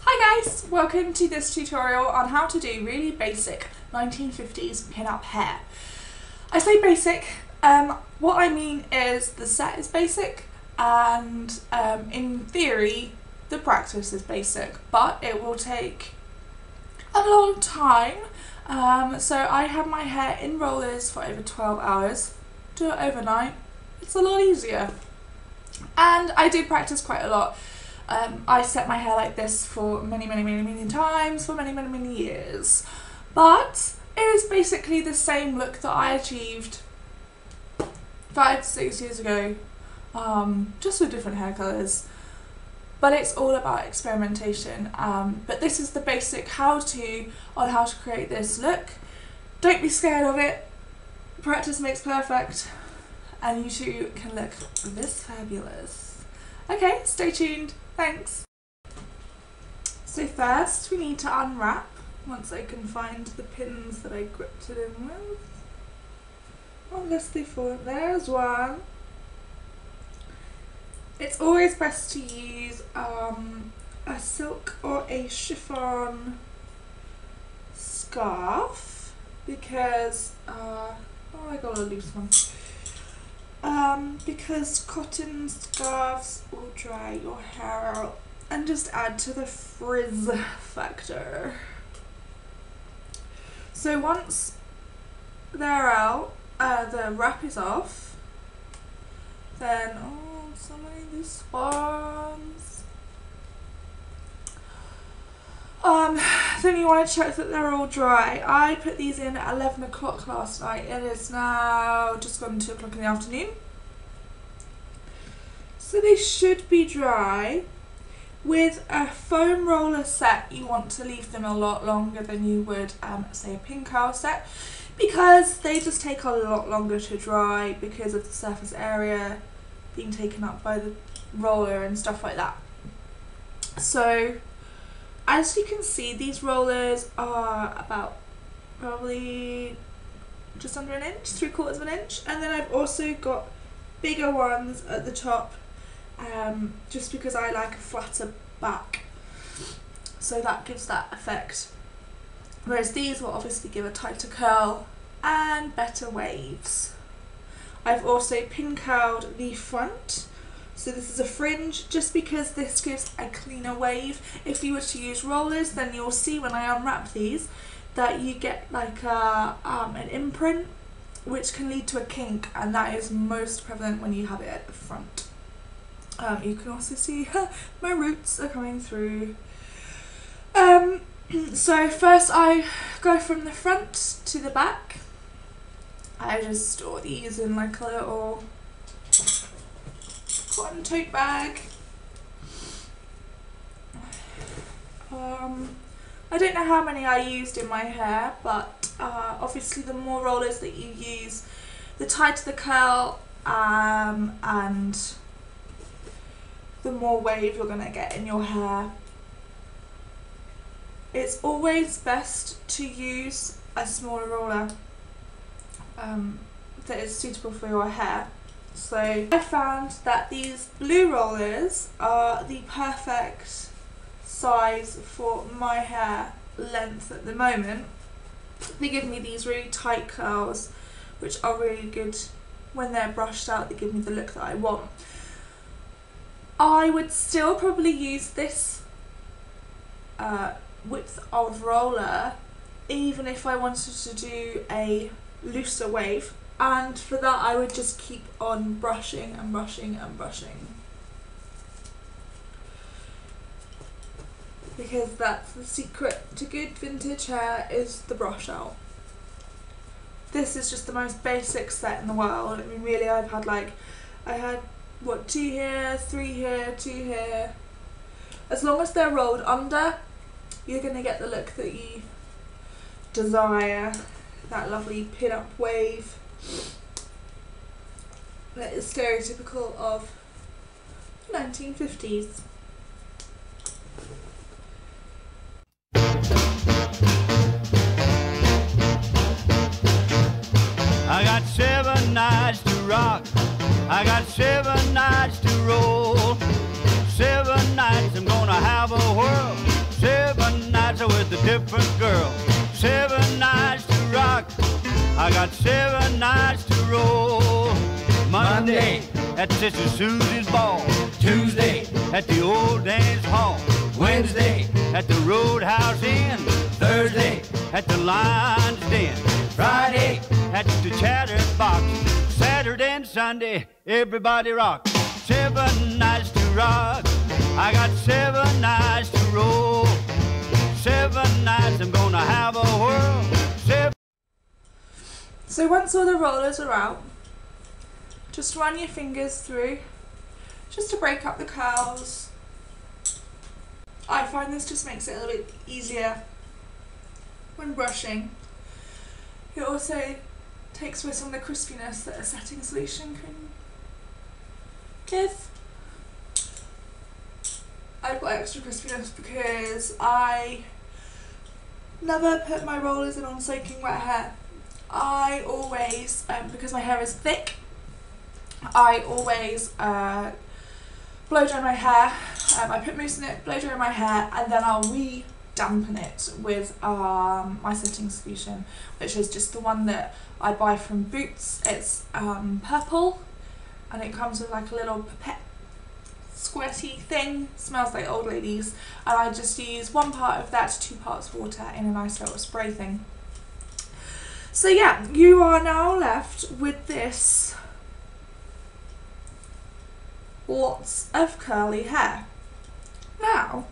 Hi guys, welcome to this tutorial on how to do really basic 1950s pin-up hair. I say basic, what I mean is the set is basic and in theory the practice is basic, but it will take a long time. So I had my hair in rollers for over 12 hours, do it overnight, it's a lot easier. And I did practice quite a lot. I set my hair like this for many times, for many years. But it is basically the same look that I achieved 5 to 6 years ago, just with different hair colours. But it's all about experimentation. But this is the basic how-to on how to create this look. Don't be scared of it. Practice makes perfect. And you too can look this fabulous. Okay, stay tuned. Thanks. So first we need to unwrap, once I can find the pins that I gripped it in with. Obviously there's one. It's always best to use a silk or a chiffon scarf because, oh I got a loose one. Because cotton scarves will dry your hair out and just add to the frizz factor. So once they're out, the wrap is off, then, oh, so many these spawns. Then you want to check that they're all dry. I put these in at 11 o'clock last night. It is now just gone 2 o'clock in the afternoon. So they should be dry. With a foam roller set, you want to leave them a lot longer than you would, say, a pin curl set, because they just take a lot longer to dry because of the surface area being taken up by the roller and stuff like that. So as you can see, these rollers are about probably just under an inch, 3/4 of an inch, and then I've also got bigger ones at the top, just because I like a flatter back, so that gives that effect, whereas these will obviously give a tighter curl and better waves. I've also pin curled the front. So this is a fringe, just because this gives a cleaner wave. If you were to use rollers, then you'll see when I unwrap these that you get like an imprint, which can lead to a kink, and that is most prevalent when you have it at the front. You can also see my roots are coming through. So first I go from the front to the back. I just store these in like a little cotton tote bag. I don't know how many I used in my hair, but obviously the more rollers that you use, the tighter the curl, and the more wave you're gonna get in your hair. It's always best to use a smaller roller that is suitable for your hair. So I found that these blue rollers are the perfect size for my hair length at the moment. They give me these really tight curls, which are really good when they're brushed out. They give me the look that I want. I would still probably use this width of roller even if I wanted to do a looser wave. And for that I would just keep on brushing and brushing and brushing, because that's the secret to good vintage hair, is the brush out. This is just the most basic set in the world. I mean, really, I had what, 2 here, 3 here, 2 here. As long as they're rolled under, you're going to get the look that you desire, that lovely pin-up wave that is stereotypical of 1950s. I got 7 nights to rock, I got 7 nights to roll, 7 nights I'm gonna have a whirl, different girl. 7 nights to rock, I got 7 nights to roll. Monday at Sister Susie's ball. Tuesday at the old dance hall. Wednesday at the Roadhouse Inn. Thursday at the Lion's Den. Friday at the Chatterbox. Saturday and Sunday, everybody rock. 7 nights to rock, I got 7 nights to roll. 7 nights I'm gonna have a whirl. So once all the rollers are out, just run your fingers through, just to break up the curls. I find this just makes it a little bit easier when brushing. It also takes away some of the crispiness that a setting solution can give. I've got extra crispiness because I never put my rollers in on soaking wet hair. I always, because my hair is thick, I always blow dry my hair. I put mousse in it, blow dry my hair, and then I'll re-dampen it with my setting solution, which is just the one that I buy from Boots. It's purple, and it comes with like a little pipette squirty thing. Smells like old ladies, and I just use 1 part of that to 2 parts water in a nice little spray thing. So yeah, you are now left with this lots of curly hair. Now,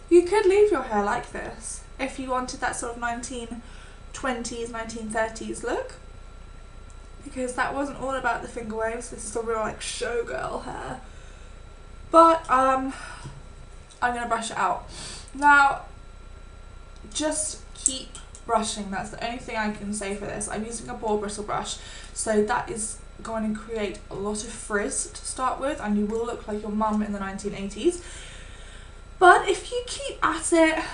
you could leave your hair like this if you wanted that sort of 1920s, 1930s look, because that wasn't all about the finger waves. This is the real like showgirl hair. But I'm gonna brush it out. Now, just keep brushing. That's the only thing I can say for this. I'm using a ball bristle brush, so that is going to create a lot of frizz to start with, and you will look like your mum in the 1980s. But if you keep at it,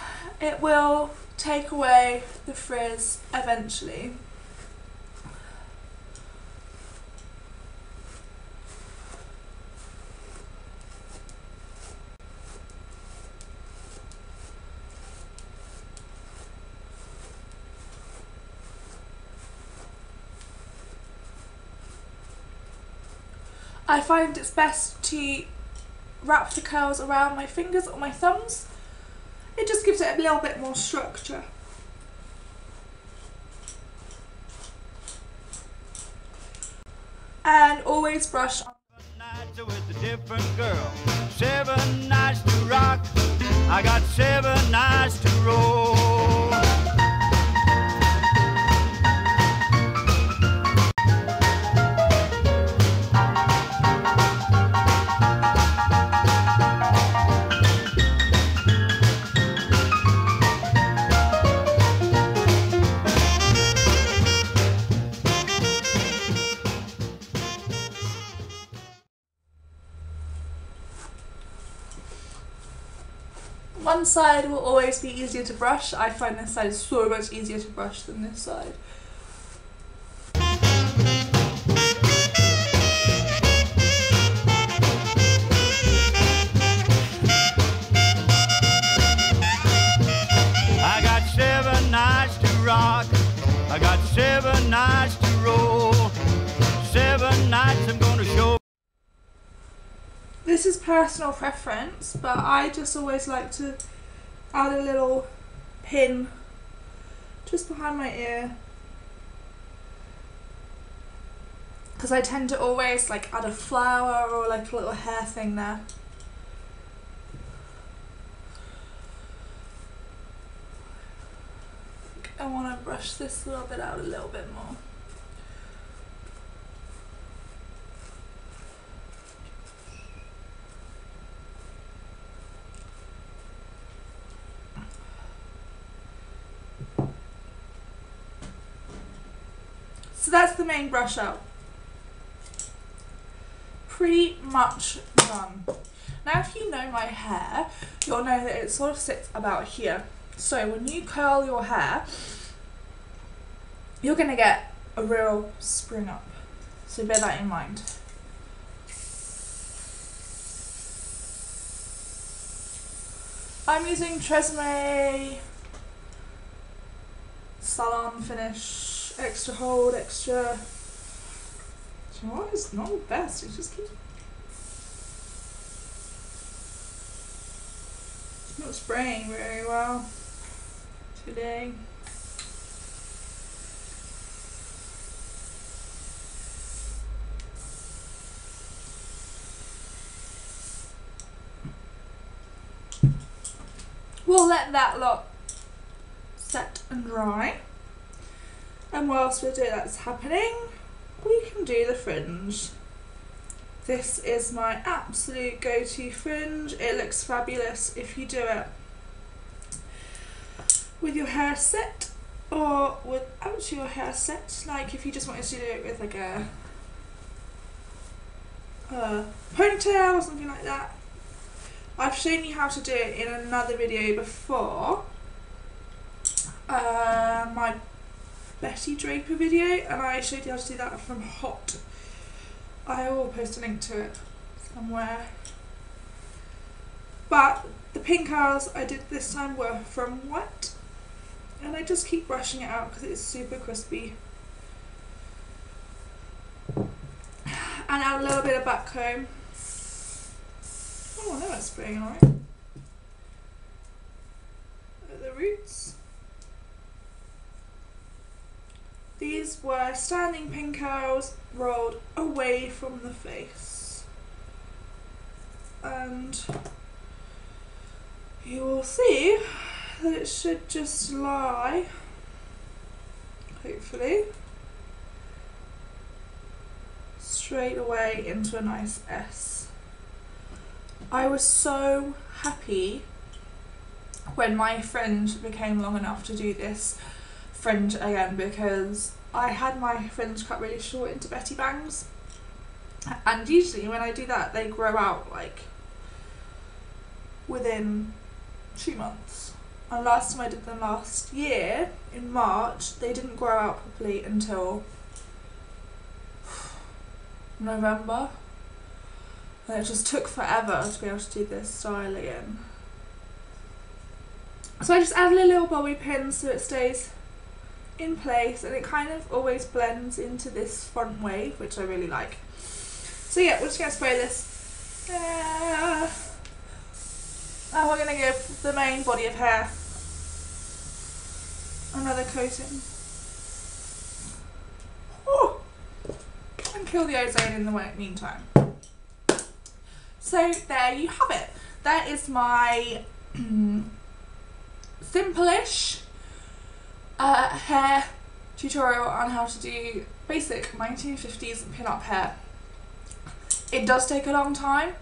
it will take away the frizz eventually. I find it's best to wrap the curls around my fingers or my thumbs. It just gives it a little bit more structure. And always brush on. 7 nights with a different girl. 7 nights to rock, I got 7 nights to roll. One side will always be easier to brush. I find this side is so much easier to brush than this side. I got 7 nights to rock, I got 7 nights to roll. 7 nights I'm gonna show. This is personal preference, but I just always like to add a little pin just behind my ear, because I tend to always like add a flower or like a little hair thing there. I want to brush this little bit out a little bit more. So that's the main brush out. Pretty much done. Now if you know my hair, you'll know that it sort of sits about here. So when you curl your hair, you're going to get a real spring up. So bear that in mind. I'm using Tresemme salon finish, extra hold, extra. Do you know what? It's not the best. It just keeps. It's not spraying very well today. We'll let that lot set and dry, and whilst that's happening, we can do the fringe. This is my absolute go-to fringe. It looks fabulous if you do it with your hair set or without your hair set. Like if you just wanted to do it with like a ponytail or something like that. I've shown you how to do it in another video before, my Betty Draper video, and I showed you how to do that from Hot. I will post a link to it somewhere. But the pink curls I did this time were from Wet, and I just keep brushing it out because it's super crispy. And add a little bit of back comb. Oh, I know that's spraying alright. At the roots. These were standing pin curls rolled away from the face. And you will see that it should just lie, hopefully, straight away into a nice S. I was so happy when my fringe became long enough to do this fringe again, because I had my fringe cut really short into Betty bangs, and usually when I do that they grow out like within 2 months, and last time I did them last year in March they didn't grow out properly until November. And it just took forever to be able to do this style again. So I just add a little bobby pin so it stays in place, and it kind of always blends into this front wave, which I really like. So yeah, we're just going to spray this. Now we're going to give the main body of hair another coating. Oh, and kill the ozone in the meantime. So there you have it. That is my simple-ish hair tutorial on how to do basic 1950s pin-up hair. It does take a long time.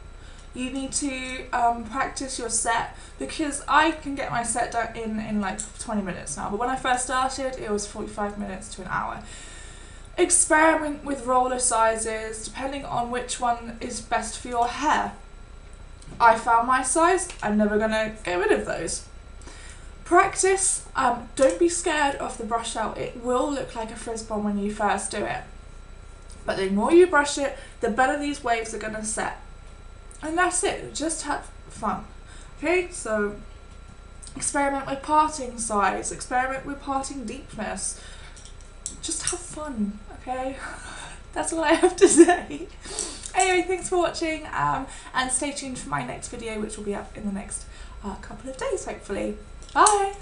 You need to practice your set, because I can get my set done in like 20 minutes now, but when I first started it was 45 minutes to an hour. Experiment with roller sizes depending on which one is best for your hair. I found my size. I'm never going to get rid of those. Practice. Don't be scared of the brush out. It will look like a frizz bomb when you first do it, but the more you brush it, the better these waves are going to set. And that's it. Just have fun. Okay, so experiment with parting size, experiment with parting deepness. Just have fun, okay? That's all I have to say. Anyway, thanks for watching, and stay tuned for my next video, which will be up in the next couple of days, hopefully. Bye!